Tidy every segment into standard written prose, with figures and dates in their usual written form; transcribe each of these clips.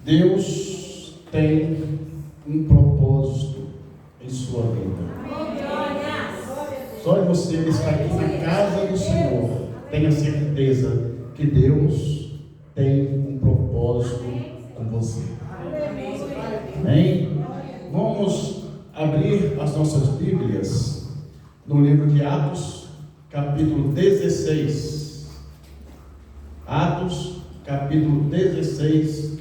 Deus tem um propósito em sua vida. Só de você estar aqui na casa do Senhor, tenha certeza que Deus tem um propósito com você. Amém? Vamos abrir as nossas Bíblias no livro de Atos, capítulo 16. Atos, capítulo 16,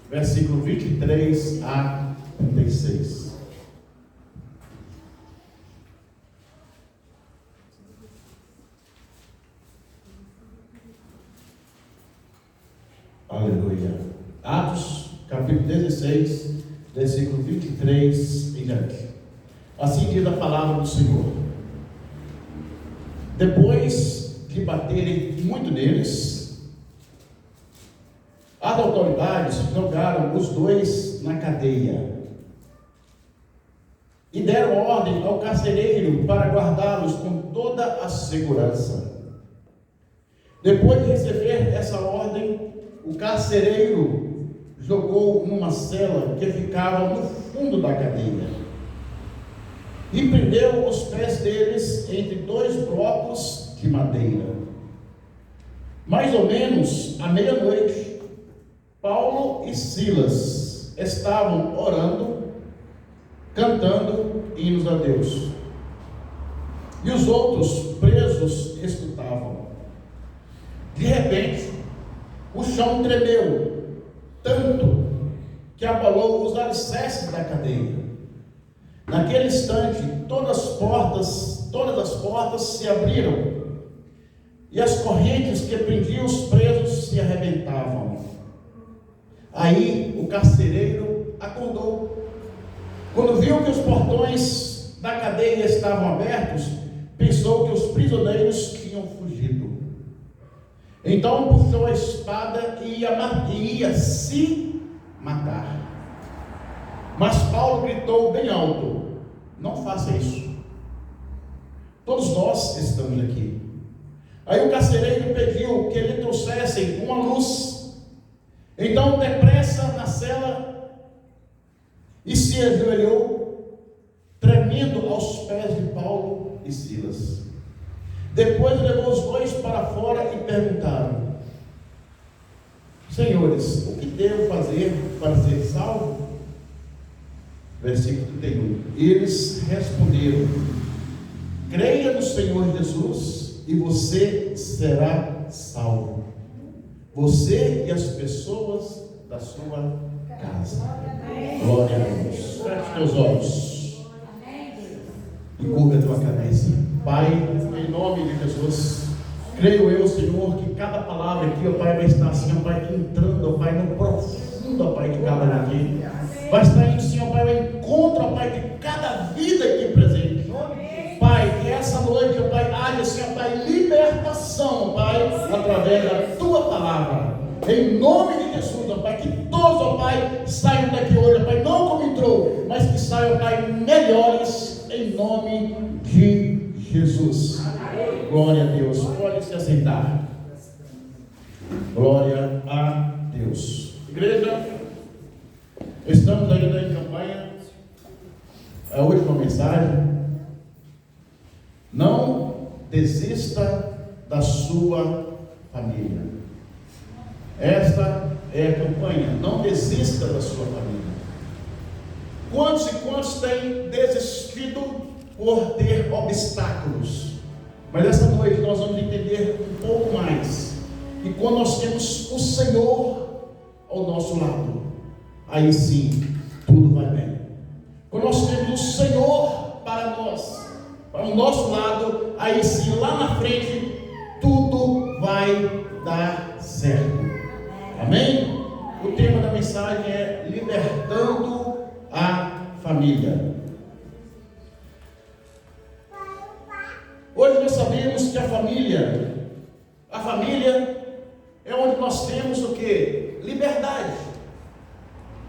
versículo 23 a 36. Aleluia. Atos, capítulo 16, versículo 23 em diante. Assim diz a palavra do Senhor. Depois de baterem muito neles, as autoridades jogaram os dois na cadeia e deram ordem ao carcereiro para guardá-los com toda a segurança. Depois de receber essa ordem, o carcereiro jogou numa cela que ficava no fundo da cadeia e prendeu os pés deles entre dois blocos de madeira. Mais ou menos à meia-noite, Paulo e Silas estavam orando, cantando hinos a Deus, e os outros presos escutavam. De repente, o chão tremeu tanto que abalou os alicerces da cadeia. Naquele instante, todas as portas se abriram e as correntes que prendiam os presos se arrebentavam. Aí o carcereiro acordou. Quando viu que os portões da cadeia estavam abertos, pensou que os prisioneiros tinham fugido. Então puxou a espada e ia se matar. Mas Paulo gritou bem alto: não faça isso. Todos nós estamos aqui. Aí o carcereiro pediu que lhe trouxessem uma luz. Então, depressa na cela, e se ajoelhou, tremendo aos pés de Paulo e Silas. Depois levou os dois para fora e perguntaram: senhores, o que devo fazer para ser salvo? Versículo 31. Eles responderam: creia no Senhor Jesus e você será salvo, você e as pessoas da sua casa. Glória a Deus. Feche teus olhos e curva a tua cabeça. Pai, em nome de Jesus, creio eu, Senhor, que cada palavra aqui, ó Pai, vai estar assim, ó Pai, entrando, ó Pai, no profundo, ó Pai, de cada um aqui. Vai estar indo, Senhor, Pai, ao encontro, ó Pai, de cada vida aqui presente. Pai, que essa noite, ó Pai, haja, Senhor, Pai, libertação, ó Pai, através da tua palavra. Em nome de Jesus, ó Pai, que todos, ó Pai, saiam daqui hoje, ó Pai, não como entrou, mas que saiam, ó Pai, melhores, em nome de Jesus. Glória a Deus. Pode se aceitar. Glória a Deus. Igreja, estamos ainda em campanha. A última mensagem: não desista da sua família. Esta é a campanha. Não desista da sua família. Quantos e quantos têm desistido por ter obstáculos? Mas essa noite nós vamos entender um pouco mais. E quando nós temos o Senhor ao nosso lado, aí sim tudo vai bem. Quando nós temos o Senhor para nós, para o nosso lado, aí sim lá na frente tudo vai dar certo. Amém? O tema da mensagem é libertando a família. Hoje nós sabemos que a família é onde nós temos o que? Liberdade.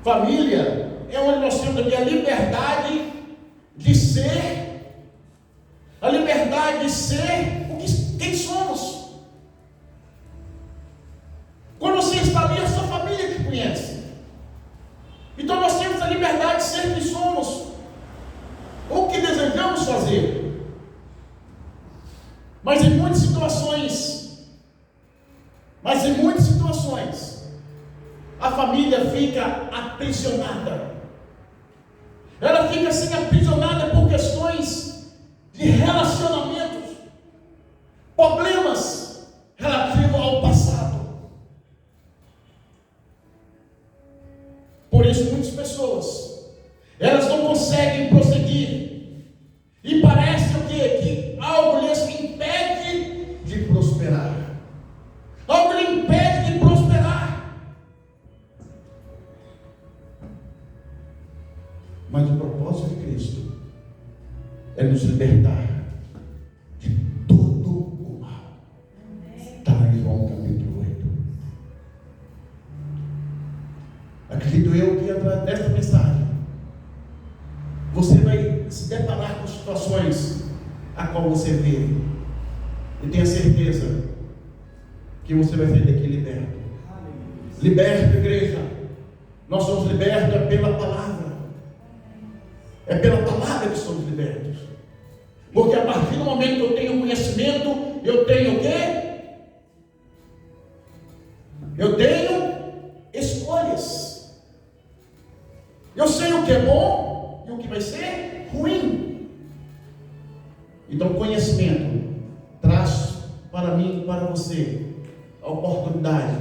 Família é onde nós temos aqui a liberdade de ser, a liberdade de ser quem somos. Quando você está ali, é a sua família que conhece. a família fica aprisionada. Ela fica assim aprisionada por questões de relacionamentos, problemas relativos ao passado. Por isso muitas pessoas, elas não conseguem prosseguir, e parece o quê? Que algo lhes impede de prosperar, algo lhe impede de prosperar. Mas o propósito de Cristo é nos libertar de todo o mal. Está em João capítulo 8. Acredito eu que através desta mensagem você vai se deparar com situações a qual você vive, e tenha certeza que você vai sair daqui liberto. Liberto, igreja. Nós somos libertos pela palavra. É pela palavra que somos libertos. Porque a partir do momento que eu tenho conhecimento, eu tenho o quê? Eu tenho escolhas. Eu sei o que é bom e o que vai ser ruim. Então, conhecimento traz para mim e para você a oportunidade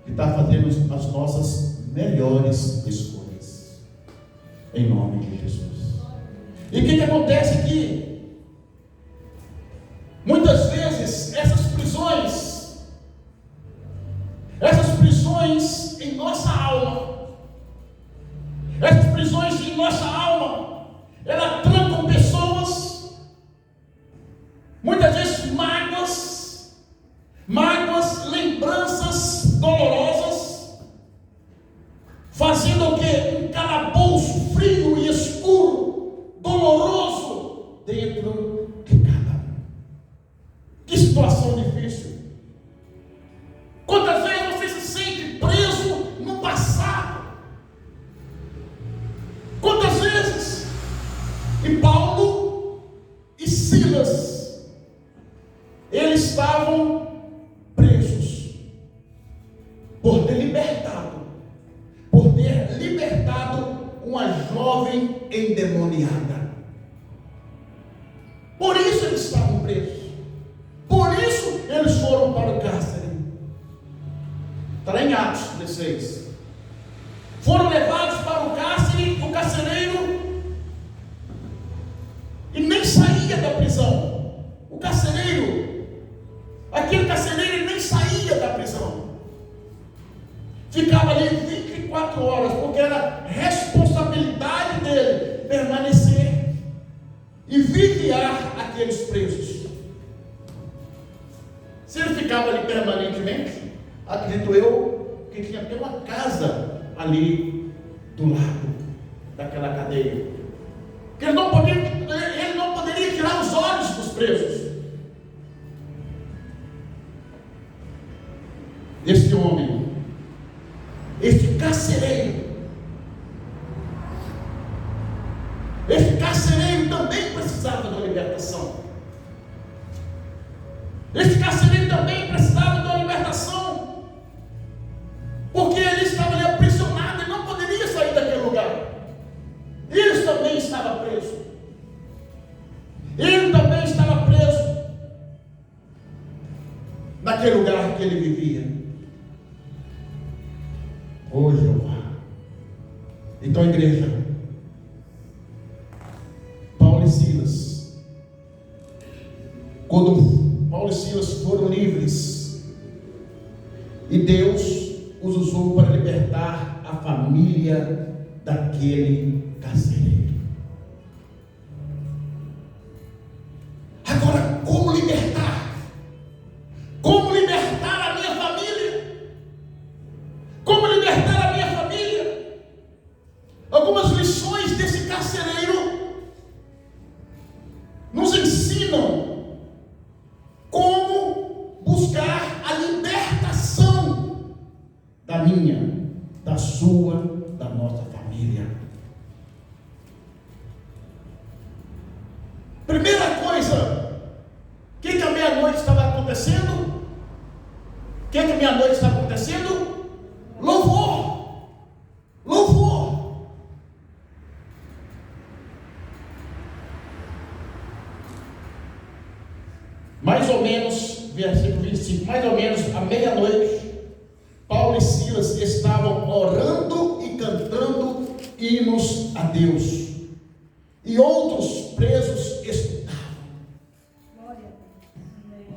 de estar fazendo as nossas melhores escolhas, em nome de Jesus. E o que acontece aqui? Muitas vezes essas prisões em nossa alma, elas trancam pessoas, muitas vezes mágoas, lembranças dolorosas, fazendo o quê? Um calabouço frio e escuro, doloroso dentro de cada um. Que situação difícil. Quantas vezes você se sente preso no passado? Quantas vezes? E Paulo e Silas, eles estavam presos por ter libertado uma jovem endemoniada. Por isso eles estavam presos. Por isso eles foram para o cárcere. Está lá em Atos 16. Foram levados para o cárcere, o carcereiro, e nem saía da prisão. Aquele carcereiro nem saía da prisão. Ficava ali 24 horas, porque era responsabilidade dele permanecer e vigiar aqueles presos. Se ele ficava ali permanentemente, acredito eu que tinha até uma casa ali do lado daquela cadeia, que ele não poderia tirar os olhos dos presos. Este homem, este carcereiro também precisava de uma libertação. Este carcereiro também precisava de uma libertação, porque ele estava ali aprisionado e não poderia sair daquele lugar. Ele também estava preso. Naquele lugar que ele vivia. Ô Jeová. Então, igreja, Paulo e Silas, quando Paulo e Silas foram livres, e Deus os usou para libertar a família daquele carcereiro. Agora, como libertar? Como libertar a minha família? Como libertar a minha família? Algumas lições desse carcereiro nos ensinam como buscar a libertação da minha, da sua, da nossa família. Primeira coisa, o que a meia-noite estava acontecendo? O que a meia-noite estava acontecendo? Louvor. mais ou menos, versículo 25, mais ou menos à meia-noite, Paulo e Silas estavam orando e cantando hinos a Deus, e outros presos escutavam.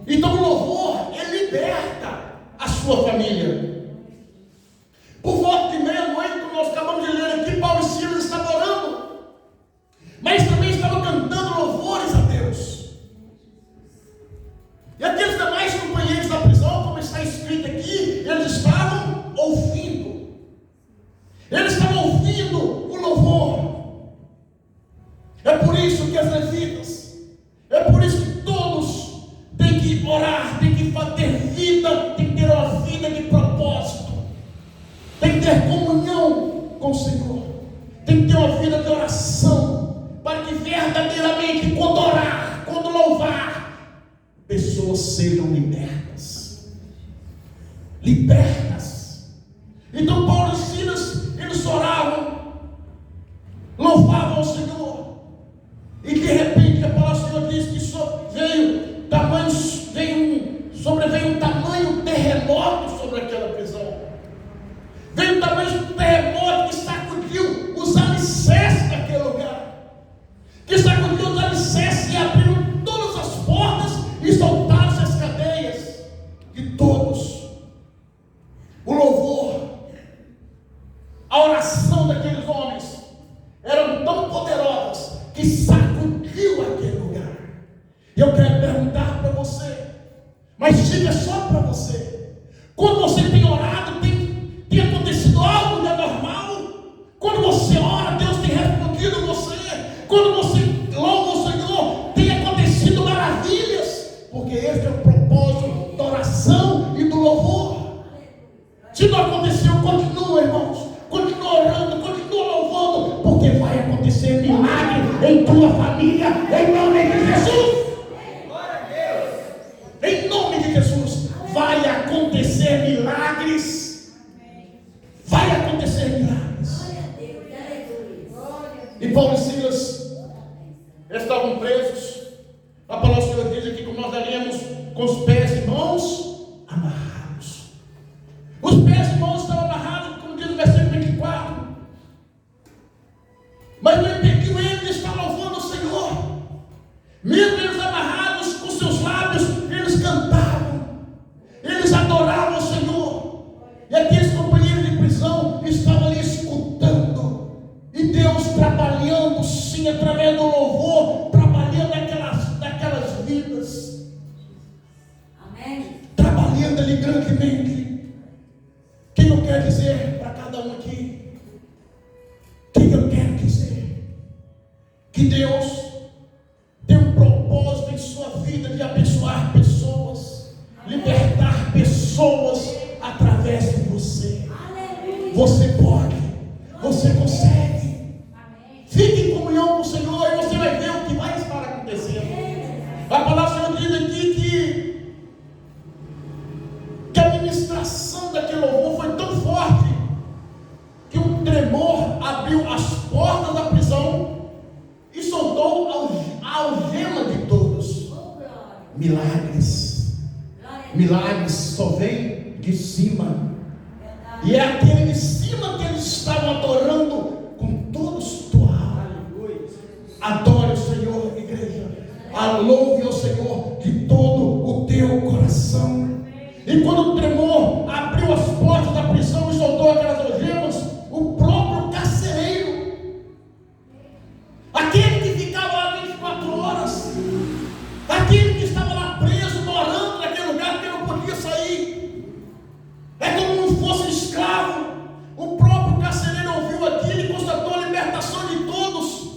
Então o louvor, ele liberta a sua família. Por volta de meia-noite, como nós acabamos de ler aqui, Paulo e Silas estavam orando, mas também estavam cantando louvores a Deus. E aqueles demais companheiros da prisão, como está escrito aqui, eles estavam ouvindo. Eles estavam ouvindo o louvor. É por isso que as levitas, é por isso que todos têm que orar, têm que ter vida, têm que ter uma vida de propósito, tem que ter comunhão com o Senhor, tem que ter uma vida de oração, para que verdadeiramente, quando orar, quando louvar, pessoas sejam libertas. Libertas. Então Paulo e Silas, eles oravam, louvavam o Senhor, e de repente a palavra do Senhor diz que sobreveio um tamanho terremoto sobre aquela prisão. Veio um tamanho terremoto que sacudiu os alicerces daquele lugar, que sacudiu os alicerces e abriu todas as portas e soltaram as cadeias de todos. O louvor, a oração daqueles homens eram tão poderosas que sacudiu aquele lugar. E eu quero perguntar para você, mas diga só para você, quando você tem orado, tem acontecido algo de anormal? Quando você ora, Deus tem respondido você? Quando você louva o Senhor, tem acontecido maravilhas? Porque esse é o propósito da oração e do louvor. Se não aconteceu, continua, irmãos, continua orando, continua louvando, porque vai acontecer milagre em tua família, em nome de Jesus. Em nome de Jesus, vai acontecer milagres. Vai acontecer milagres. E Paulo e Silas estavam presos. A palavra do Senhor diz aqui, como nós lemos, com os pés e mãos amarrados. Os pés e mãos estavam amarrados, como diz no versículo 24. Mas não impediu eles de estar louvando o Senhor. Mesmo eles amarrados com seus lábios, eles cantavam, eles adoravam o Senhor. E aqueles companheiros de prisão estavam ali escutando, e Deus trabalhando sim através do louvor, trabalhando naquelas vidas. Amém. Trabalhando ali grandemente. O que eu quero dizer para cada um aqui? O que eu quero dizer? Que Deus tem um propósito em sua vida de abençoar pessoas, libertar pessoas através de você. Você pode, você consegue. Fique em comunhão com o Senhor e você vai ver o que vai estar acontecendo. A palavra do Senhor diz aqui que a ministração daquele louvor foi tão forte que um tremor abriu as portas da prisão e soltou a algema de todos. Milagres. Milagres só vem de cima. E é aquele de cima que eles estavam adorando com toda a sua alma. Adore o Senhor, igreja. Louve o Senhor de todo o teu coração. E quando o tremor abriu as portas da prisão e soltou aquelas algemas, o próprio carcereiro, aquele que ficava lá 24 horas, aquele que estava lá preso, morando naquele lugar porque não podia sair, é como se fosse um escravo. O próprio carcereiro ouviu aquilo e constatou a libertação de todos.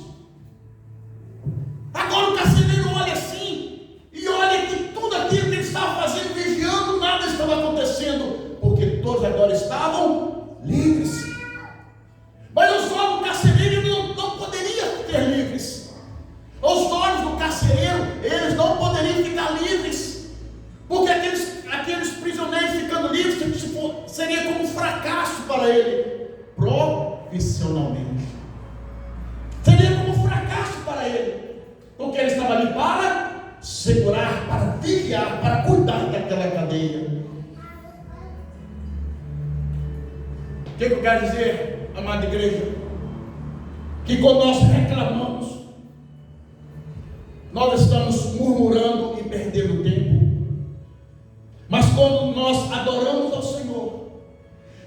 Agora o carcereiro olha assim, e olha que tudo aquilo que ele estava fazendo, vigiando, nada estava acontecendo, porque todos agora estavam livres. Mas os olhos do carcereiro não poderiam ter livres. Os olhos do carcereiro, eles não poderiam ficar livres, porque aqueles prisioneiros ficando livres seria como um fracasso para ele, profissionalmente. Seria como um fracasso para ele, porque ele estava ali para segurar, para vigiar vigiar, para cuidar daquela cadeia. O que eu quero dizer, amada igreja? Que quando nós reclamamos, nós estamos murmurando e perdendo tempo. Mas quando nós adoramos ao Senhor,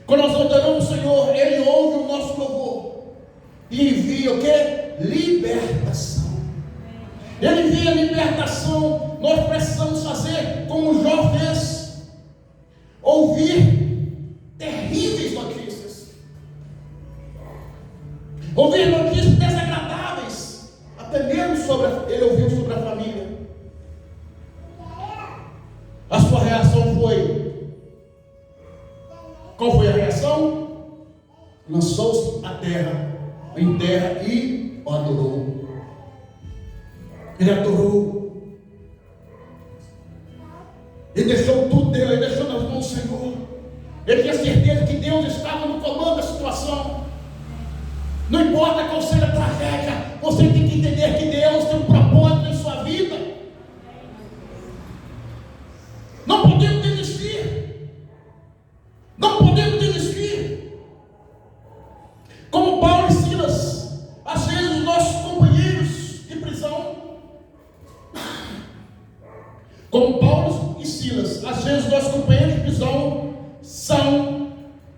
quando nós adoramos o Senhor, Ele ouve o nosso louvor e envia o que? Libertação. Ele envia libertação. Nós precisamos fazer como Jó fez: ouvir terríveis notícias, ouvir notícias desagradáveis, até mesmo ele ouviu sobre a família. A sua reação foi: qual foi a reação? Lançou-se em terra e o adorou. Ele adorou. Ele deixou tudo dele, ele deixou nas mãos do Senhor. Ele tinha certeza que Deus estava no comando da situação. Não importa qual seja a tragédia, você tem que entender que Deus tem um propósito em sua vida. Não podemos desistir. Não podemos desistir. Como Paulo e Silas, às vezes os nossos companheiros de prisão, como Paulo e Silas, às vezes os nossos companheiros de prisão são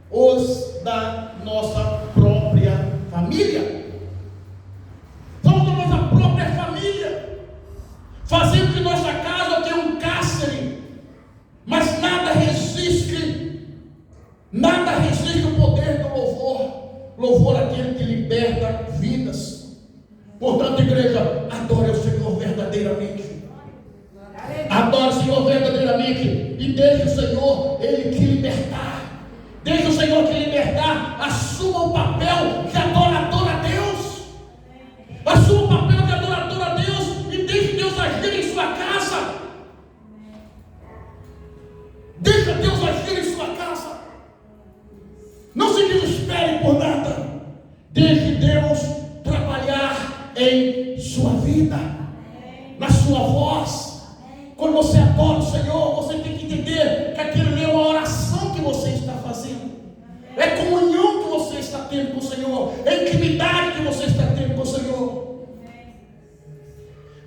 os da nossa própria família. São da nossa própria família. Fazendo de nossa casa ter um cárcere. Mas nada resiste o poder do louvor. Louvor aquele que liberta vidas. Portanto, igreja, adore o Senhor verdadeiramente. Adore o Senhor verdadeiramente e deixe o Senhor, Ele te libertar. Deixe o Senhor te libertar. Assuma o papel de adorador a Deus. Assuma o papel de adorador a Deus e deixe Deus agir em sua casa. Deixa Deus agir em sua casa. Não se desespere por nada. Deixe Deus trabalhar em sua vida, na sua voz. Quando você adora o Senhor, você tem que entender que aquilo é uma oração que você está fazendo. É comunhão que você está tendo com o Senhor. É intimidade que você está tendo com o Senhor.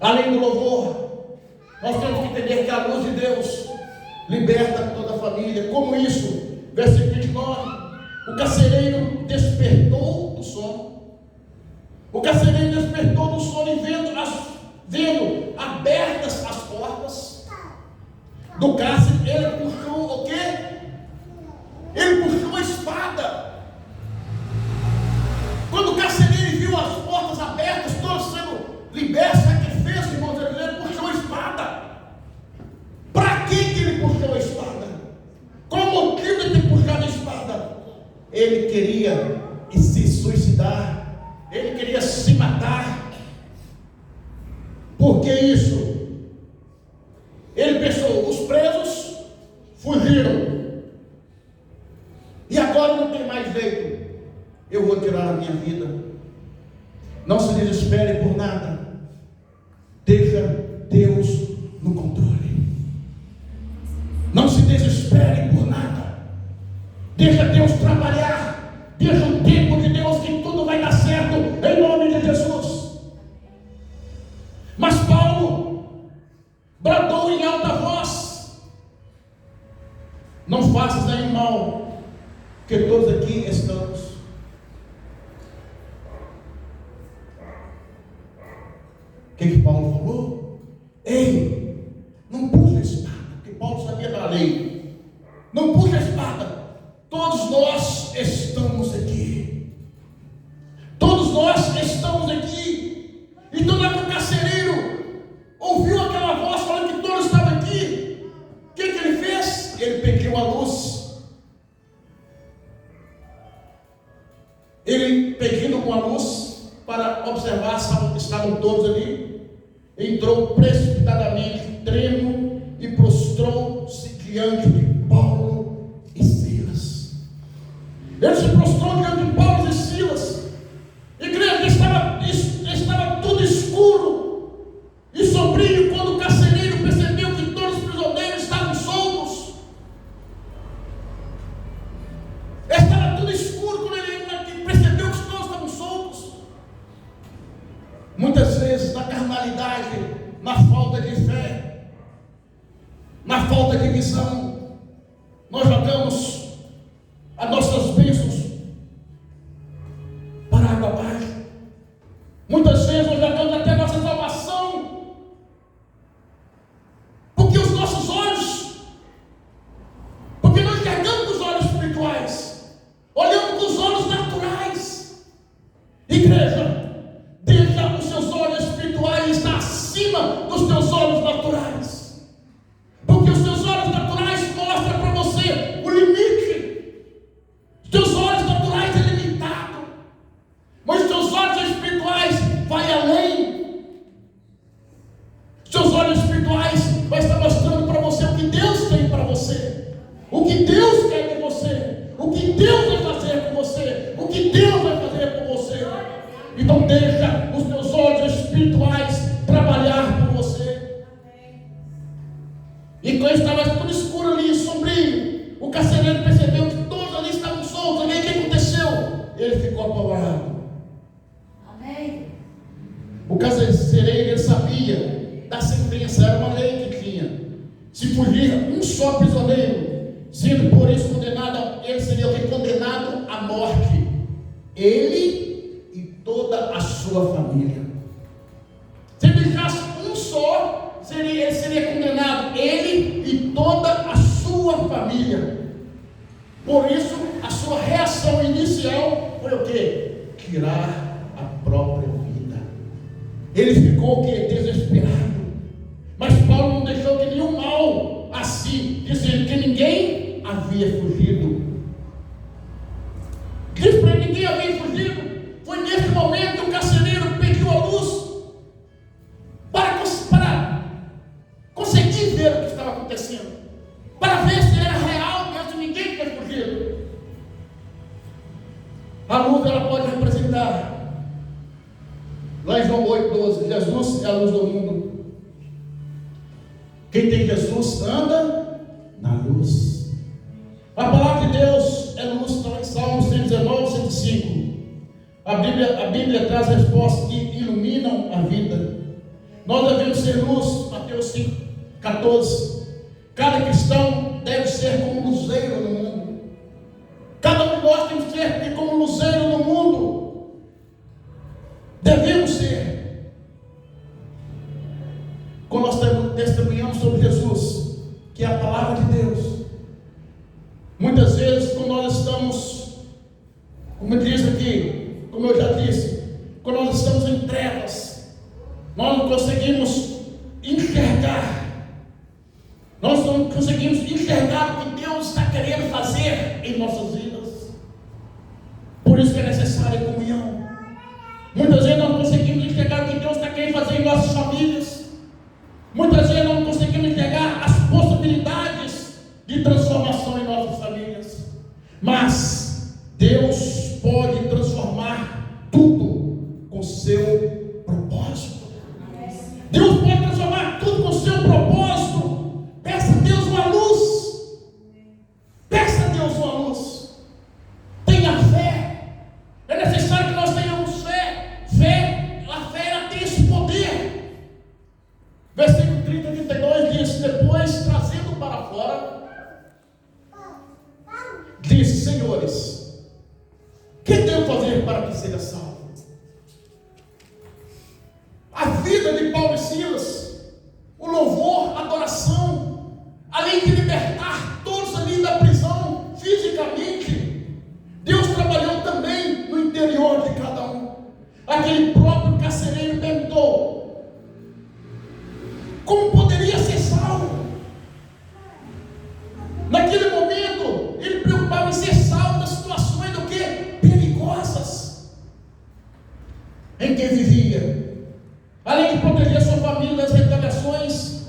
Além do louvor, nós temos que entender que a luz de Deus liberta toda a família. Como isso? Versículo 29. O carcereiro despertou do sono. O carcereiro despertou do sono e vendo abertas as portas do cárcere, ele puxou o quê? Ele puxou a espada. Quando o carcereiro viu as portas abertas, todos sendo libertos, sabe o que fez, irmãos? Ele puxou a espada. Para que ele puxou a espada? Qual o motivo de ter puxado a espada? Ele queria se suicidar. Ele queria se matar. Por que isso? Ele pensou: os presos fugiram e agora não tem mais jeito, eu vou tirar a minha vida. Não se desespere por nada. Deixa Deus no controle. Não se desespere por nada. Deixa Deus trabalhar. Deixa o tempo de Deus, que tudo vai dar certo em nome de Jesus. Mas Paulo bradou em alta voz: não faças nenhum mal, que todos aqui estamos. O que Paulo falou? Ei, não puxa a espada, porque Paulo sabia da lei. Não puxa a espada. Todos nós estamos aqui. Todos nós estamos aqui. Então, na época, o carcereiro ouviu aquela voz falando que todos estavam aqui. O que ele fez? Ele pediu a luz. Ele, pedindo uma luz para observar se estavam todos ali, entrou precipitadamente, tremo, e prostrou-se diante de Paulo e Silas. Ele se prostrou diante de Paulo e Silas. Igreja, estava tudo escuro e sombrio. Quando o carcereiro percebeu que todos os carnalidade, na falta de fé, na falta de visão, nós jogamos as nossas bênçãos para a água abaixo. Muitas vezes nós jogamos até a nossa salvação, porque os nossos olhos, porque nós enxergamos com os olhos espirituais, olhamos com os olhos naturais. Igreja, deixa os seus olhos espirituais estar acima dos teus olhos naturais, porque os teus olhos naturais mostram para você o limite. Os teus olhos naturais é limitado, mas os teus olhos espirituais vai além. Os teus olhos espirituais vai estar mostrando para você o que Deus tem para você, o que Deus quer de você, o que Deus vai fazer com você, o que Deus vai fazer com você. Então deixa os teus olhos espirituais trabalhar por você. E quando estava tudo escuro ali, sombrio, o carcereiro percebeu que todos ali estavam soltos. E o que aconteceu? Ele ficou apavorado. Amém. O carcereiro, ele sabia da sentença, era uma lei que tinha. Se fugir um só prisioneiro, sendo por isso condenado, ele seria condenado à morte. Ele e toda a sua família. Se ele deixasse um só, ele seria condenado, ele e toda a sua família. Por isso, a sua reação inicial foi o quê? Tirar a própria vida. Ele ficou o quê? Desesperado. Mas Paulo não deixou que nenhum mal assim, dizendo que ninguém havia fugido. Diz para ele, ninguém havia fugido. Foi nesse momento que o carcereiro pediu a luz para conseguir ver o que estava acontecendo, para ver se era real mesmo, ninguém tinha fugido. A luz, ela pode representar, lá em João 8,12, Jesus é a luz do mundo. Quem tem Jesus anda na luz. A palavra de Deus é luz, está em Salmos 119, 105. A Bíblia traz respostas que iluminam a vida. Nós devemos ser luz, Mateus 5, 14. Cada cristão deve ser como luzeiro no mundo. Cada um de nós tem que ser como luzeiro no mundo. Devemos ser. Quando nós testemunhamos sobre Jesus, que é a palavra de Deus, muitas vezes quando nós estamos, como diz aqui, como eu já disse, quando nós estamos em trevas, nós não conseguimos enxergar. Nós não conseguimos enxergar o que Deus está querendo fazer em nossas vidas. Por isso que é necessária a comunhão. Muitas vezes nós não conseguimos enxergar o que Deus está querendo fazer em nossas famílias. Muitas vezes nós não conseguimos enxergar as possibilidades de transformação em nossas famílias. Mas Deus pode transformar tudo com seu propósito. Deus pode transformar tudo com seu propósito. Peça a Deus uma luz. Peça a Deus uma luz. Tenha fé. É necessário que nós tenhamos fé. A fé ela tem esse poder. Versículo 30 e 32 diz: depois, trazendo para fora, disse: senhores, que devo fazer para que seja salvo? A vida de Paulo e Silas, o louvor, a adoração, além de libertar todos ali da prisão fisicamente, Deus trabalhou também no interior de cada um. Aquele próprio carcereiro perguntou: como poderia ser salvo? Naquele momento, ele preocupava em ser salvo das situações do que? Perigosas em que vivia. Além de proteger sua família das retaliações,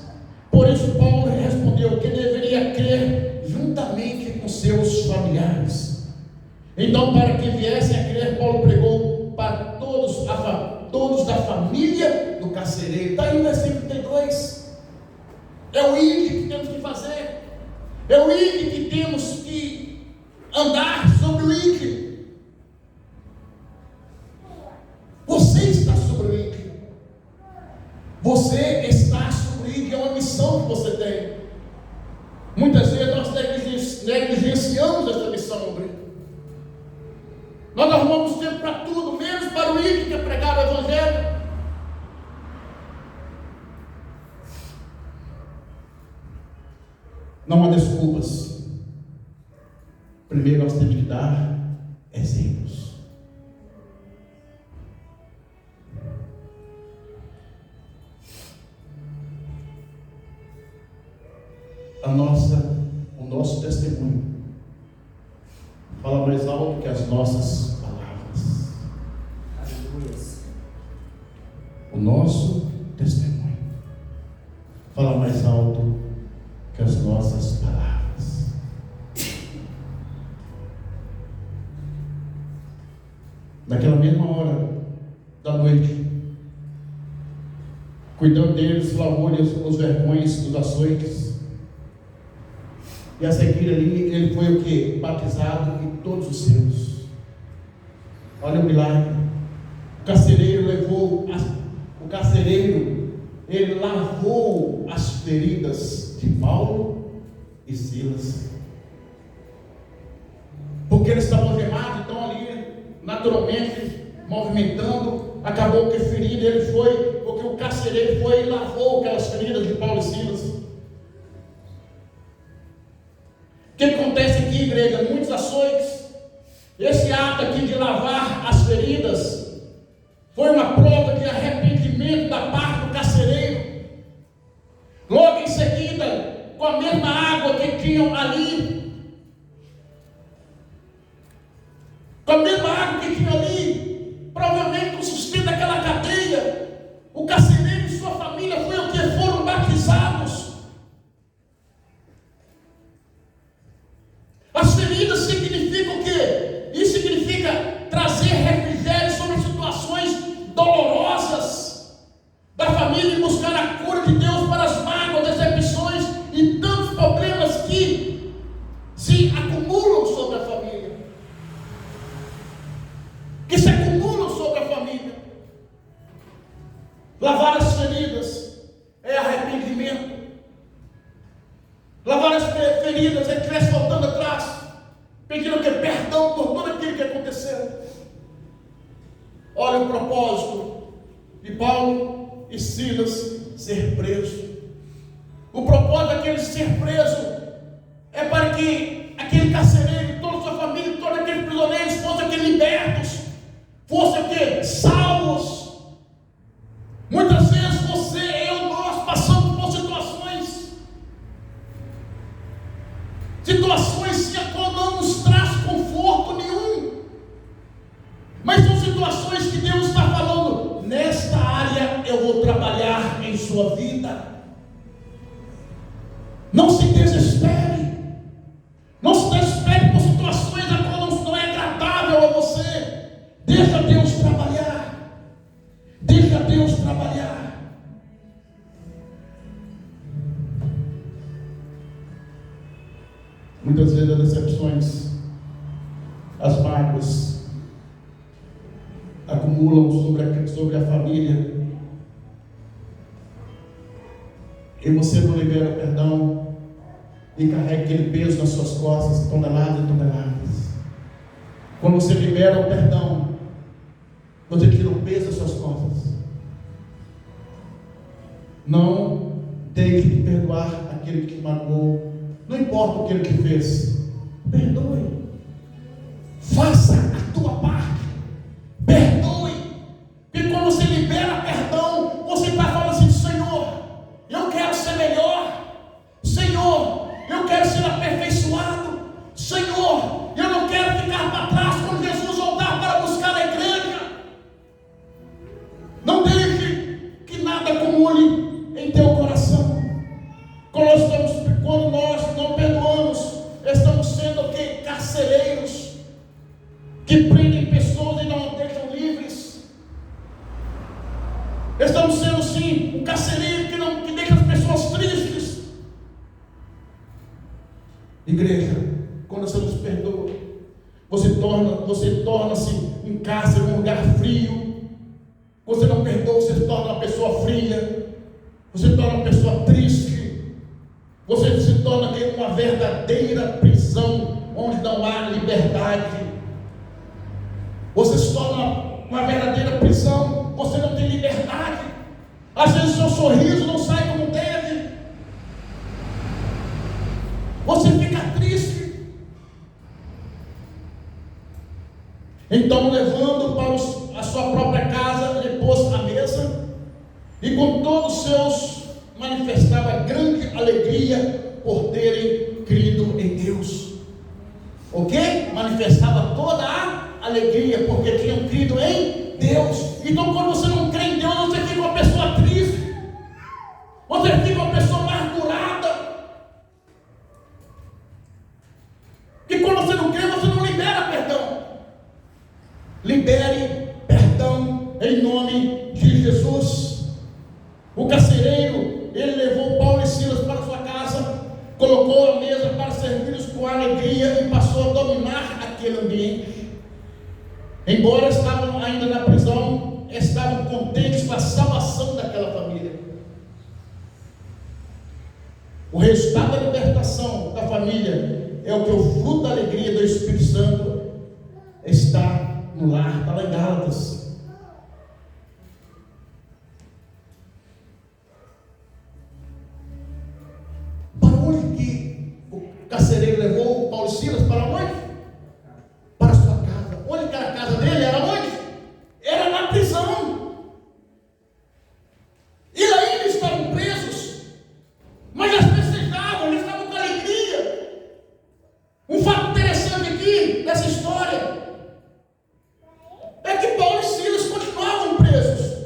por isso Paulo respondeu que deveria crer juntamente com seus familiares. Então, para que viessem a crer, Paulo pregou para todos da família do carcereiro. Está aí no versículo 32. É o ID que temos que fazer. É o ID que temos que andar sobre o ID. Você está sobre o ID. Você está a suprir, é uma missão que você tem. Muitas vezes nós negligenciamos essa missão, obreiro. Nós arrumamos tempo para tudo, menos para o ir que é pregar o Evangelho. Não há desculpas. Primeiro nós temos que dar exemplos. O nosso testemunho fala mais alto que as nossas palavras. Aleluia. O nosso testemunho fala mais alto que as nossas palavras. Naquela mesma hora da noite, cuidando deles, lavou-lhes os vergões dos açoites. E a seguir ali, ele foi o que? Batizado e todos os seus. Olha o milagre. O carcereiro, ele lavou as feridas de Paulo e Silas. Porque eles estavam algemados, então ali, naturalmente, movimentando, acabou que a ferida ele foi, porque o carcereiro foi e lavou aquelas feridas de Paulo e Silas. O que acontece aqui, igreja? Muitos açoites. Esse ato aqui de lavar as feridas foi uma prova de arrependimento da parte do carcereiro. Logo em seguida, com a mesma água que tinham ali, provavelmente com o sustento daquela cadeia, o carcereiro e sua família foram batizados. As feridas significam o quê? Isso significa trazer refrigério sobre situações dolorosas da família e buscar a cura de Deus para as mágoas, decepções e tantos problemas que se acumulam sobre a família. Lavar as feridas é arrependimento. Lavar as feridas é que voltando atrás, pedindo que perdão por tudo aquilo que aconteceu. Olha o propósito de Paulo e Silas ser presos. O propósito daqueles ser presos é para que aquele carcereiro, toda a sua família, todos aqueles prisioneiros fossem aqui libertos, fossem aqui salvos. Muitas vezes nós passamos por situações que a qual não nos traz conforto nenhum, mas são situações que Deus está falando: nesta área eu vou trabalhar em sua vida. Não se desespere, não se desespere por situações a qual não é agradável a você. Deixa Deus trabalhar, deixa Deus trabalhar. Muitas vezes as decepções, as mágoas acumulam sobre a família, e você não libera o perdão e carrega aquele peso nas suas costas, toneladas e toneladas. Quando você libera o perdão, você tira o peso das suas costas. Não deixe de perdoar aquele que te magoou. Não importa o que ele te fez, perdoe. Faça a tua parte, perdoe. Porque quando você libera perdão, você está falando assim: Senhor, eu quero ser melhor. Senhor, eu quero ser aperfeiçoado. Senhor, eu não quero ficar para trás quando Jesus voltar para buscar a igreja. Não deixe que nada acumule em teu coração. Quando nós não perdoamos, estamos sendo o quê? Carcereiros que prendem pessoas e não deixam livres. Estamos sendo sim um carcereiro que deixa as pessoas tristes. Igreja, quando você nos perdoa, você torna-se um cárcere, um lugar frio. Você não perdoa, você se torna uma pessoa fria. você se torna uma pessoa triste, você se torna uma verdadeira prisão, onde não há liberdade. Você se torna uma verdadeira prisão, você não tem liberdade. Às vezes o seu sorriso não sai como deve, você fica triste. Então, levando para a sua própria casa, ele pôs a mesa, e com todos os seus manifestava grande alegria por terem crido em Deus. Ok? Manifestava toda a alegria porque tinham crido em Deus. Então, quando você não crê em Deus, você fica uma pessoa triste, você fica uma pessoa amargurada. E quando você não crê, você não libera perdão. Libere perdão em nome de Jesus. O carcereiro, ele levou Paulo e Silas para sua casa, colocou a mesa para servi-los com alegria e passou a dominar aquele ambiente. Embora estavam ainda na prisão, estavam contentes com a salvação daquela família. O resultado da libertação da família é o que o fruto da alegria do Espírito Santo está no lar. Está lá em Gálatas. Para onde que o carcereiro levou Paulo e Silas? Para onde? Para a sua casa. Onde que era a casa dele? Era onde? Era na prisão. E ainda estavam presos, mas eles festejavam, eles estavam com alegria. Um fato interessante aqui dessa história é que Paulo e Silas continuavam presos,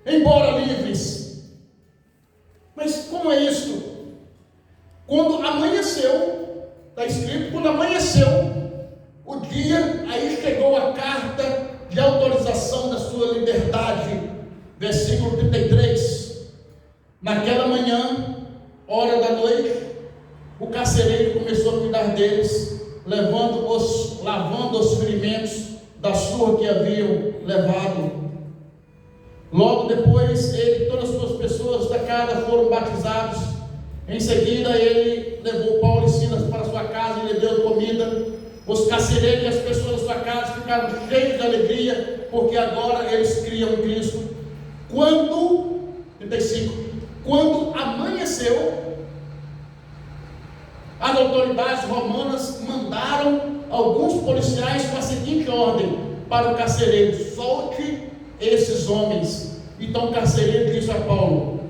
embora livres. Mas como é isso? Quando amanheceu, está escrito, quando amanheceu o dia, aí chegou a carta de autorização da sua liberdade. Versículo 33. Naquela manhã, hora da noite, o carcereiro começou a cuidar deles, lavando os ferimentos da surra que haviam levado. Logo depois, ele e todas as suas pessoas da casa foram batizados. Em seguida, ele levou Paulo e Silas para sua casa e lhe deu comida. Os carcereiros e as pessoas da sua casa ficaram cheios de alegria, porque agora eles criam em Cristo. Quando 35, quando amanheceu, as autoridades romanas mandaram alguns policiais com a seguinte ordem para o carcereiro: solte esses homens. Então o carcereiro disse a Paulo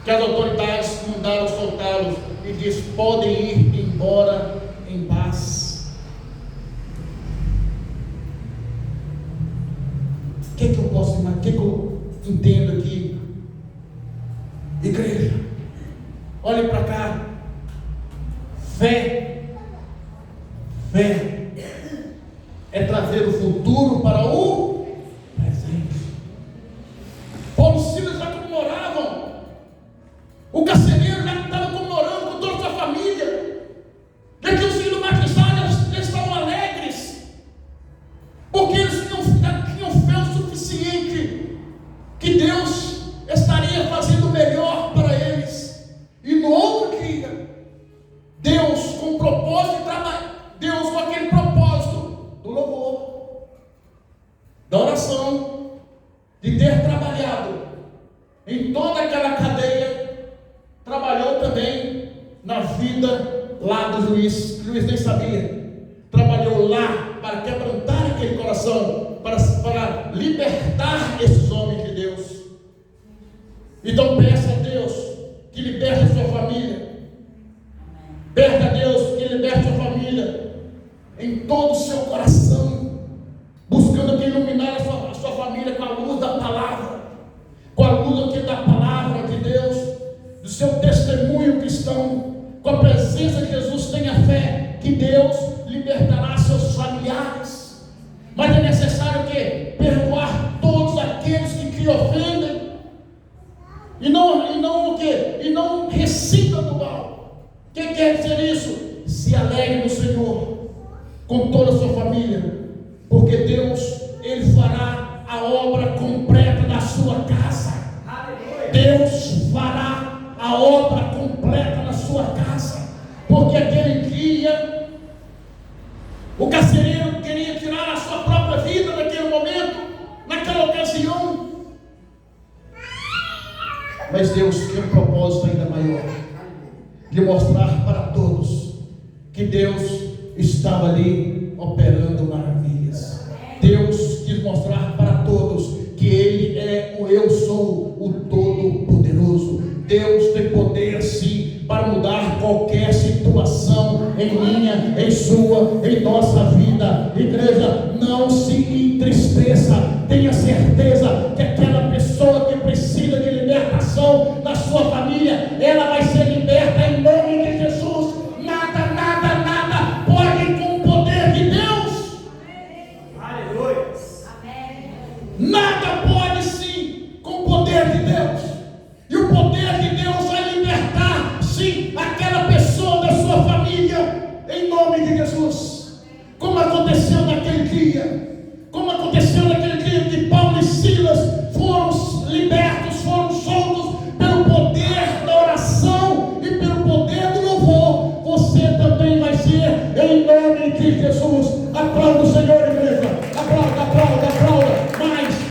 que as autoridades mandaram soltá-los e disse: podem ir embora em paz. O que eu posso imaginar? O que eu entendo aqui? Igreja, olhe para cá. Fé é trazer o futuro para o presente. Paulo e Silas já comemoravam, o carcereiro já estava comemorando com toda a sua família, já tinham sido batizados, eles estavam alegres, porque eles tinham fé o suficiente que Deus estaria fazendo o melhor para eles. E no outro dia, Deus com o propósito de trabalhar, Deus com aquele propósito do louvor, da oração, de ter trabalhado em toda aquela cadeia, trabalhou também na vida lá do juiz. O juiz nem sabia, trabalhou lá para quebrantar aquele coração, para libertar esses homens de Deus. Então peça a Deus que liberte a sua família. Peça a Deus que liberte a sua família em todo o seu coração, buscando que iluminar a sua família com a luz da palavra, com a luz aqui da palavra de Deus, do seu testemunho cristão, com a presença de Jesus. Tenha fé que Deus libertará seus familiares. Mas é necessário o quê? Perdoar todos aqueles que te ofendem. E não o quê? E não recita do mal. O que quer dizer isso? Se alegre no Senhor com toda a sua família, porque Deus, Ele fará a obra completa na sua casa. Mas Deus tem um propósito ainda maior, de mostrar para todos que Deus estava ali operando maravilhas. Deus quis mostrar para todos que Ele é o Eu Sou, o Todo-Poderoso. Deus tem poder sim para mudar qualquer situação em minha, em sua, em nossa vida. Igreja, não se entristeça. Tenha certeza que aquela pessoa que precisa de libertação na sua família, ela vai ser liberta em nome de Jesus. Nada, nada, nada pode com o poder de Deus. Aleluia. Nada pode sim com o poder de Deus. E o poder de Deus vai libertar sim aquela pessoa da sua família em nome de Jesus. Como aconteceu naquele dia, como aconteceu naquele dia que Paulo e Silas foram libertos, foram soltos pelo poder da oração e pelo poder do louvor. Você também vai ser em nome de Jesus. Aplauda o Senhor.